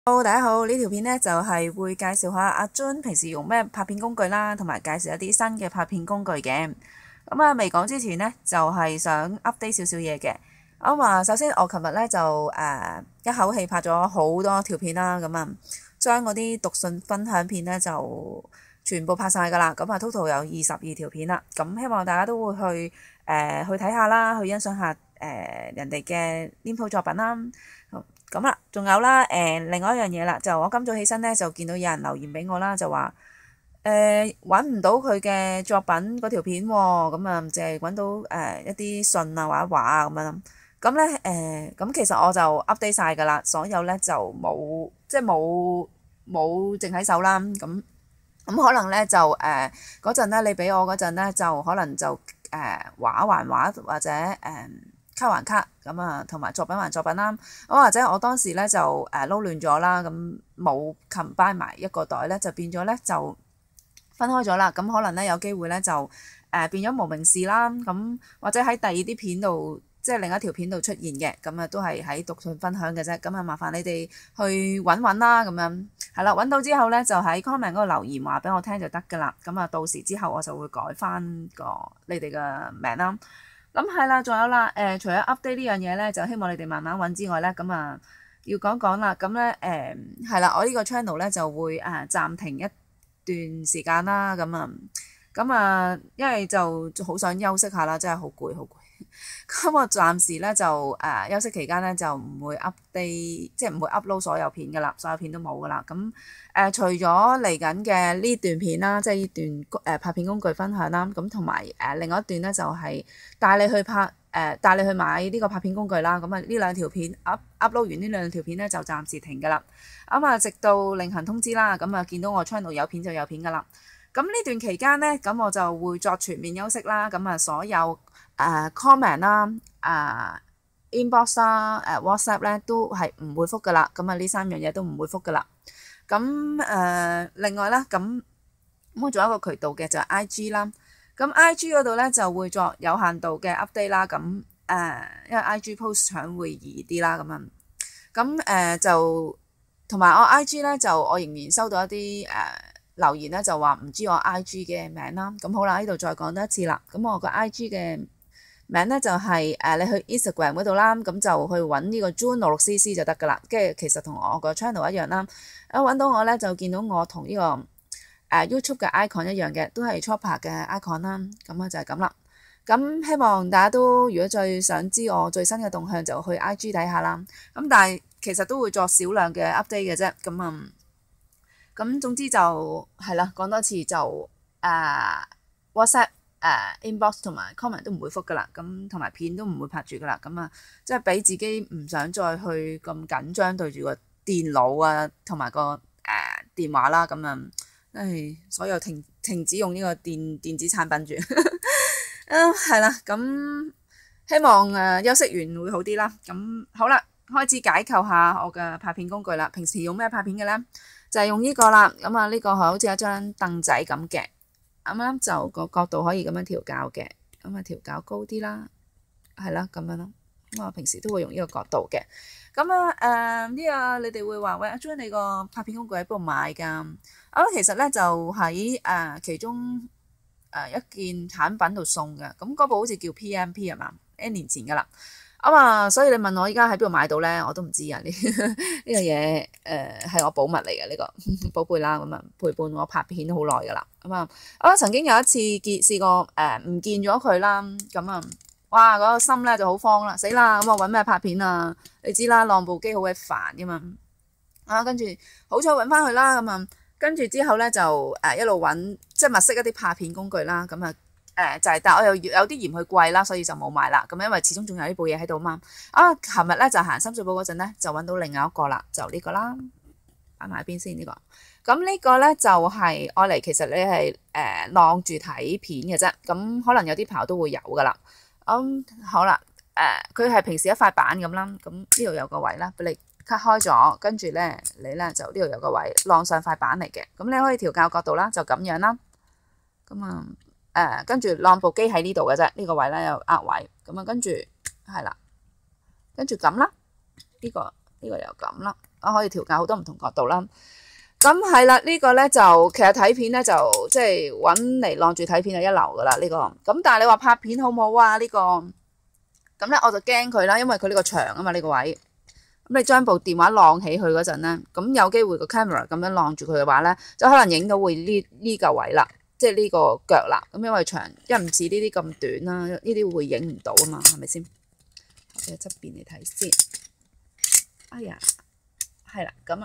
Hello，大家好，呢條片呢就係會介紹下阿 Jun 平時用咩拍片工具啦，同埋介紹一啲新嘅拍片工具嘅。未講之前呢，就係想 update 少少嘢嘅。首先我琴日呢就一口氣拍咗好多條片啦，將嗰啲讀信分享片呢就全部拍晒㗎啦。total 有22條片啦。希望大家都會去睇下啦，去欣賞下人哋嘅黏土作品啦。仲有啦，另外一樣嘢啦，就我今早起身咧，就見到有人留言俾我啦，就話揾唔到佢嘅作品嗰條片喎，淨係揾到一啲信啊、畫一畫啊咁樣。咁其實我就 update 晒㗎啦，所有咧就冇剩喺手啦。咁可能咧就嗰陣咧，你俾我嗰陣咧，就可能就畫還畫或者卡還卡同埋作品還作品啦。或者我當時咧就撈亂咗啦，冇 combine 埋一個袋咧，就變咗咧就分開咗啦。可能咧有機會咧就變咗無名氏啦。或者喺第二啲片度，即係另一條片度出現嘅，都係喺讀信分享嘅啫。麻煩你哋去揾啦，係啦，揾到之後咧就喺 comment 嗰度留言話俾我聽就得㗎啦。到時之後我就會改翻你哋嘅名啦。係啦，仲有啦，除咗 update 呢樣嘢咧，就希望你哋慢慢揾之外咧，要講講啦。係啦，我呢個 channel 咧就會暫停一段時間啦。因為就好想休息下啦，真係好攰好攰。我暫時咧就休息期間咧就唔會 update，即係唔會 upload 所有片噶啦，所有片都冇噶啦。除咗嚟緊嘅呢段片啦，即係呢段拍片工具分享啦，同埋另外一段咧就係帶你去買呢個拍片工具啦。呢兩條片 upload 完呢兩條片咧就暫時停噶啦。直到另行通知啦。見到我 channel 有片就有片噶啦。呢段期間咧，我就會作全面休息啦。所有comment 啦、inbox 啦、WhatsApp 咧都係唔會覆噶啦。呢三樣嘢都唔會覆噶啦。另外啦，我仲有一個渠道嘅就係 IG 啦。IG 嗰度咧就會作有限度嘅 update 啦。因為 IG post 搶會易啲啦。就同埋我 IG 咧就我仍然收到一啲留言咧，就話唔知我 IG 嘅名啦。好啦，呢度再講多一次啦。我個 IG 嘅名咧就係你去 Instagram 嗰度啦，就去揾呢個 June66cc 就得噶啦。跟住其實同我個 channel 一樣啦。揾到我咧就見到我同呢個YouTube 嘅 icon 一樣嘅，都係 Chopper 嘅 icon 啦。就係咁啦。希望大家都如果最想知我最新嘅動向，就去 IG 睇下啦。但係其實都會作少量嘅 update 嘅啫。總之就係啦，講多次就WhatsApp inbox 同埋 comment 都唔會覆噶啦，同埋片都唔會拍住噶啦。即係俾自己唔想再去咁緊張對住個電腦啊，同埋個電話啦。所有停止用呢個電子產品住。係啦，希望休息完會好啲啦。好啦，開始解構下我嘅拍片工具啦。平時用咩拍片嘅咧？就係用呢個啦。呢個好似一張凳仔咁嘅。啱就個角度可以咁樣調校嘅。調校高啲啦。係啦，咁樣咯。我平時都會用呢個角度嘅。呢個你哋會話喂，阿 Jun 你個拍片工具喺邊度買㗎？其實咧就喺其中一件產品度送嘅。嗰部好似叫 PMP 係嘛？N 年前㗎啦。所以你問我依家喺邊度買到咧，我都唔知啊。呢個嘢係我寶物嚟嘅，呢個寶貝啦。陪伴我拍片好耐㗎啦。我曾經有一次試過唔見咗佢啦。哇！嗰個心咧就好慌啦，死啦！我揾咩拍片啊？你知啦，晾部機好鬼煩㗎嘛。跟住好彩揾翻佢啦。跟住之後咧就一路揾，即係物色一啲拍片工具啦。就係，但係我又有啲嫌佢貴啦，所以就冇買啦。因為始終仲有呢部嘢喺度嘛。琴日咧就行深水埗嗰陣咧，就揾到另外一個啦，就呢個啦。擺埋邊先呢個。呢個咧就係愛嚟，其實你係晾住睇片嘅啫。可能有啲朋友都會有噶啦。好啦，佢係平時一塊板咁啦。呢度有個位啦，俾你 cut 開咗，跟住咧你咧就呢度有個位晾上塊板嚟嘅。你可以調校角度啦，就咁樣啦。跟住晾部機喺呢度嘅啫，呢個位咧有壓位。跟住係啦，跟住咁啦，呢個又咁啦。可以調校好多唔同角度啦。咁係啦，呢個咧就其實睇片咧就即係揾嚟晾住睇片就一流噶啦呢個。咁但係你話拍片好唔好啊？呢個咁咧我就驚佢啦，因為佢呢個長啊嘛呢個位。咁你將部電話晾起佢嗰陣咧，咁有機會個 camera 咁樣晾住佢嘅話咧，就可能影到會呢個位啦，即係呢個腳啦。咁因為長，因為唔似呢啲咁短啦，呢啲會影唔到啊嘛，係咪先？喺側邊嚟睇先。哎呀，係啦，咁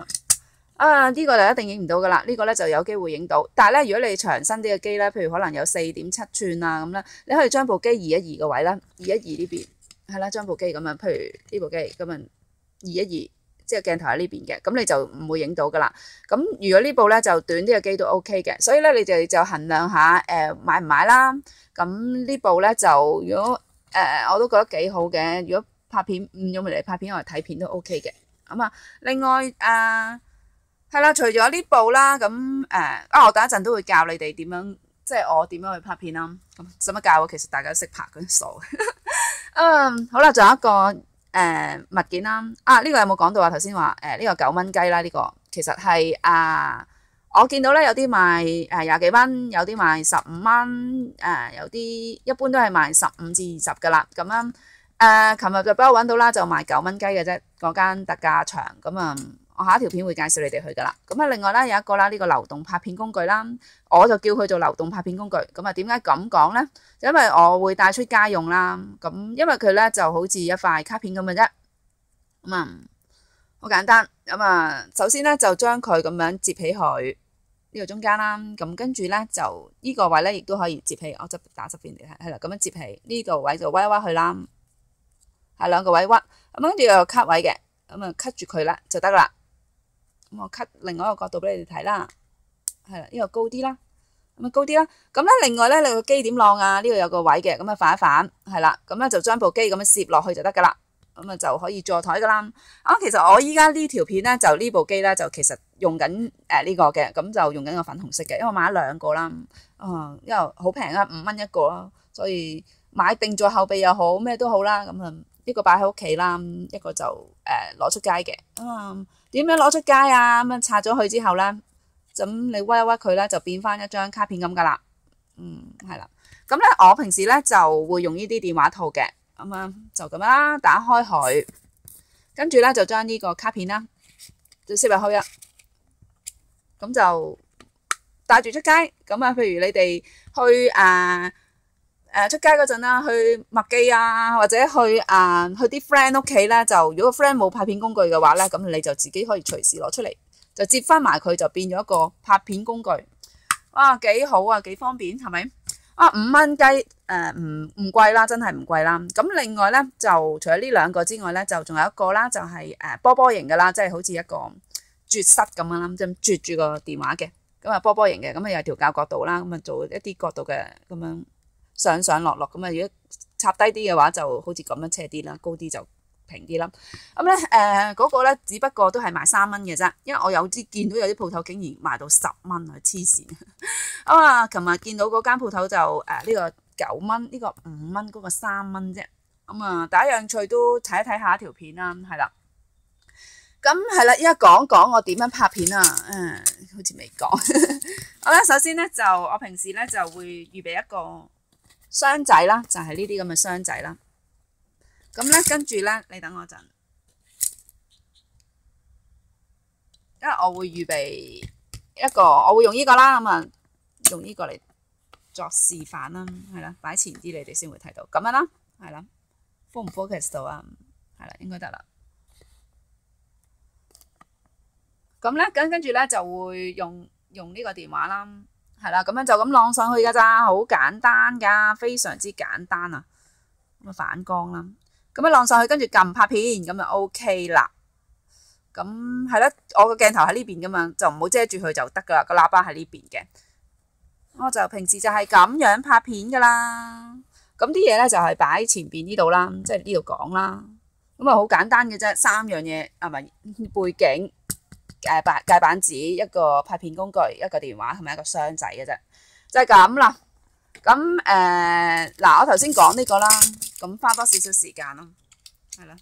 呢個就一定影唔到噶啦，呢個咧就有機會影到。但係咧，如果你長身啲嘅機咧，譬如可能有4.7寸啊咁咧，你可以將部機移一移個位啦，移一移呢邊，係啦，將部機咁樣，譬如呢部機咁樣移一移，即係鏡頭喺呢邊嘅，咁你就唔會影到噶啦。咁如果呢部咧就短啲嘅機都 OK 嘅，所以咧你哋就衡量下買唔買啦。咁呢部咧就如果我都覺得幾好嘅，如果拍片唔用嚟拍片，我嚟睇片都 OK 嘅。咁啊，另外係啦，除咗呢部啦，咁我等一陣都會教你哋點樣，即係我點樣去拍片啦。咁使乜教我？其實大家都識拍嗰啲傻。好啦，仲有一個物件啦。呢個有冇講到啊？頭先話呢個9蚊雞啦，呢個其實係我見到咧有啲賣20幾蚊，有啲賣15蚊，有啲一般都係賣15至20噶啦。咁樣琴日就俾我揾到啦，就賣9蚊雞嘅啫，嗰間特價場咁我下一條片會介紹你哋去噶啦。咁另外咧有一個啦，呢個流動拍片工具啦，我就叫佢做流動拍片工具。咁點解咁講咧？就因為我會帶出街用啦。咁因為佢咧就好似一塊卡片咁嘅啫。好簡單。首先咧就將佢咁樣摺起佢呢個中間啦。咁跟住咧就呢個位咧亦都可以摺起。我打側邊嚟睇，係啦，咁樣摺起呢度位就屈一屈佢啦。係兩個位屈。咁跟住有個 cut 位嘅，cut 住佢啦就得啦。咁我 cut 另外一個角度俾你哋睇啦，係啦，呢個高啲啦，高啲啦。咁咧另外咧你個機點晾啊？呢度有個位嘅，咁反一反，係啦，咁咧就將部機咁樣攝落去就得噶啦，咁就可以坐台噶啦。其實我依家呢條片咧就呢部機咧就其實用緊呢個嘅，咁就用緊個粉紅色嘅，因為我買咗兩個啦，因為好平啊，5蚊一個啦，所以買定咗後備又好咩都好啦，咁一個擺喺屋企啦，一個就攞出街嘅。點樣攞出街啊？咁拆咗佢之後咧，咁你屈一屈佢咧，就變翻一張卡片咁噶啦。係啦。咁咧，我平時咧就會用呢啲電話套嘅，就咁啦，打開佢，跟住咧就將呢個卡片啦，就攝入去啊。咁就帶住出街。咁譬如你哋去出街嗰陣啦，去麥記啊，或者去啲 friend 屋企咧，就如果個 friend 冇拍片工具嘅話咧，咁你就自己可以隨時攞出嚟，就接翻埋佢，就變咗一個拍片工具。幾好啊，幾方便，係咪？5蚊雞唔貴啦，真係唔貴啦。咁另外咧，就除咗呢兩個之外咧，就仲有一個啦，就係波波型嘅啦，即係好似一個絕塞咁樣啦，即係絕住個電話嘅。咁波波型嘅，咁有調校角度啦，咁做一啲角度嘅咁樣。上上落落咁如果插低啲嘅話，就好似咁樣斜啲啦，高啲就平啲啦。咁咧嗰個咧，只不過都係賣3蚊嘅啫，因為我有啲見到有啲鋪頭竟然賣到10蚊啊，黐線！琴日見到嗰間鋪頭就呢個9蚊，呢個5蚊，嗰個3蚊啫。大家有興趣都睇一睇下一條片啦，係啦。咁係啦，依家講我點樣拍片啊？好似未講。好啦，首先咧就我平時咧就會預備一個箱仔啦，就係呢啲咁嘅箱仔啦。咁咧跟住咧，你等我陣，因為我會預備一個，我會用呢個啦。用呢個嚟作示範啦，係啦，擺前啲你哋先會睇到，咁樣啦，係啦 ，focus 唔 focus 到啊？係啦，應該得啦。咁咧，跟住咧就會用呢個電話啦，係啦，咁樣就咁晾上去噶咋，好簡單噶，非常之簡單啊！咁反光啦，咁樣晾上去，跟住撳拍片，咁就 OK 啦。咁係啦，我個鏡頭喺呢邊噶嘛，就唔好遮住佢就得噶啦，個喇叭喺呢邊嘅。我就平時就係咁樣拍片噶啦。咁啲嘢咧就係擺前邊呢度啦，即係呢度講啦。咁好簡單嘅啫，3樣嘢係咪背景？介板紙，一個拍片工具，一個電話同埋一個箱仔嘅啫，就係咁啦。咁我頭先講呢個啦，咁花多少少時間咯，係啦。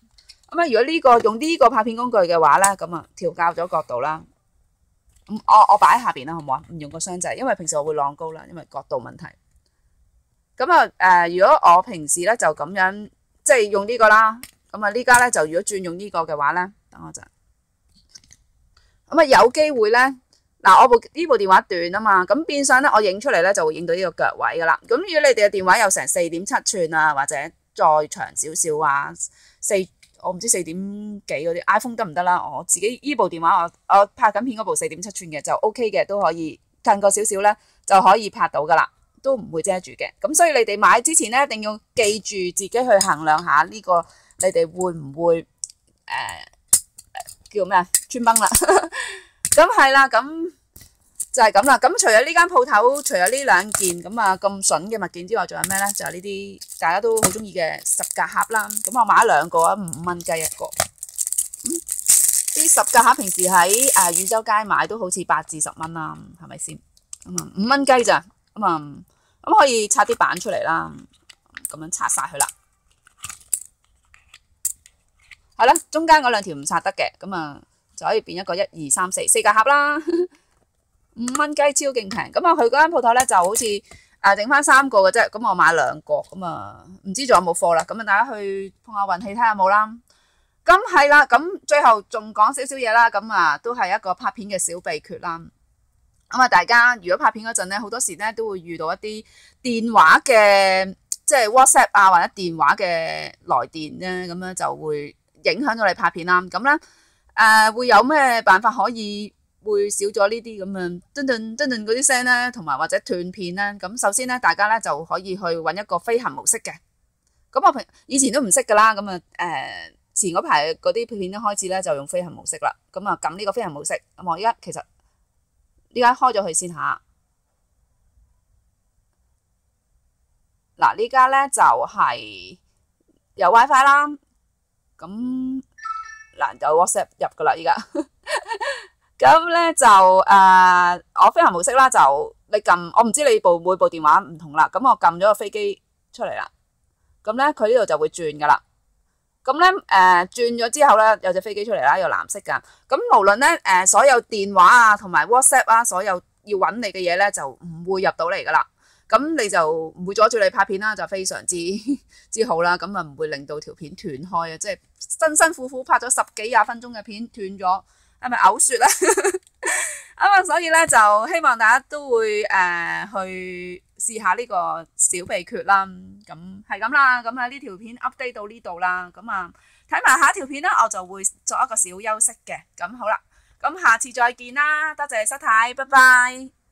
咁啊，如果呢個用呢個拍片工具嘅話咧，咁啊調校咗角度啦。咁我擺喺下邊啦，好唔好啊？唔用個箱仔，因為平時我會晾高啦，因為角度問題。咁啊如果我平時咧就咁樣即係用呢個啦。咁啊呢家咧就如果轉用呢個嘅話咧，等我陣。咁啊有機會咧，嗱我呢部電話短啊嘛，咁變相咧我影出嚟咧就會影到呢個腳位噶啦。咁如果你哋嘅電話有成4.7寸啊，或者再長少少啊，我唔知4點幾嗰啲 iPhone 得唔得啦？我自己呢部電話我拍緊片嗰部4.7寸嘅就 OK 嘅，都可以近過少少咧就可以拍到噶啦，都唔會遮住嘅。咁所以你哋買之前咧一定要記住自己去衡量下呢個你哋會唔會叫咩啊穿崩啦？咁係啦，咁就係咁啦。咁除咗呢間鋪頭，除咗呢兩件咁啊咁筍嘅物件之外，仲有咩咧？就係呢啲大家都好中意嘅十格盒啦。咁我買咗2個啊，5蚊雞一個。啲十格盒平時喺汝州街買都好似8至10蚊啦，係咪先？咁啊5蚊雞咋？咁可以拆啲板出嚟啦，咁樣拆晒佢啦。係啦，中間嗰2條唔拆得嘅，咁啊就可以變一個1、2、3、4格盒啦。5蚊雞超勁平，咁啊佢嗰間鋪頭咧就好似整翻3個嘅啫，咁我買2個，咁啊唔知仲有冇貨啦，咁啊大家去碰下運氣睇下有冇啦。咁係啦，咁最後仲講少少嘢啦，咁啊都係一個拍片嘅小秘訣啦。咁啊大家如果拍片嗰陣咧，好多時咧都會遇到一啲電話嘅即係 WhatsApp 啊或者電話嘅來電咧，咁樣就會影響咗你拍片啦。咁咧會有咩辦法可以會少咗呢啲咁樣噔噔噔噔嗰啲聲咧，同埋或者斷片咧？咁首先咧，大家咧就可以去揾一個飛行模式嘅。咁我以前都唔識噶啦，咁啊前嗰排嗰啲片一開始咧就用飛行模式啦。咁啊撳呢個飛行模式，咁我依家其實呢家開咗佢先下。嗱呢家咧就係有 WiFi 啦，咁嗱有 WhatsApp 入噶啦依家。咁咧就我飛行模式啦，就你撳，我唔知你每部電話唔同啦。咁我撳咗個飛機出嚟啦，咁咧佢呢度就會轉噶啦。咁咧轉咗之後咧，有隻飛機出嚟啦，有藍色噶。咁無論咧所有電話啊同埋 WhatsApp 啊，所有要揾你嘅嘢咧，就唔會入到嚟噶啦。咁你就唔會阻住你拍片啦，就非常之好啦。咁啊唔會令到條片斷開啊，即係辛辛苦苦拍咗10幾20分鐘嘅片斷咗。係咪嘔血咧？所以咧就希望大家都會去試下呢個小秘訣啦。咁係咁啦，咁啊呢條片 update 到呢度啦。咁啊睇埋下一條片啦，我就會作一個小休息嘅。咁好啦，咁下次再見啦，多謝你收睇，拜拜。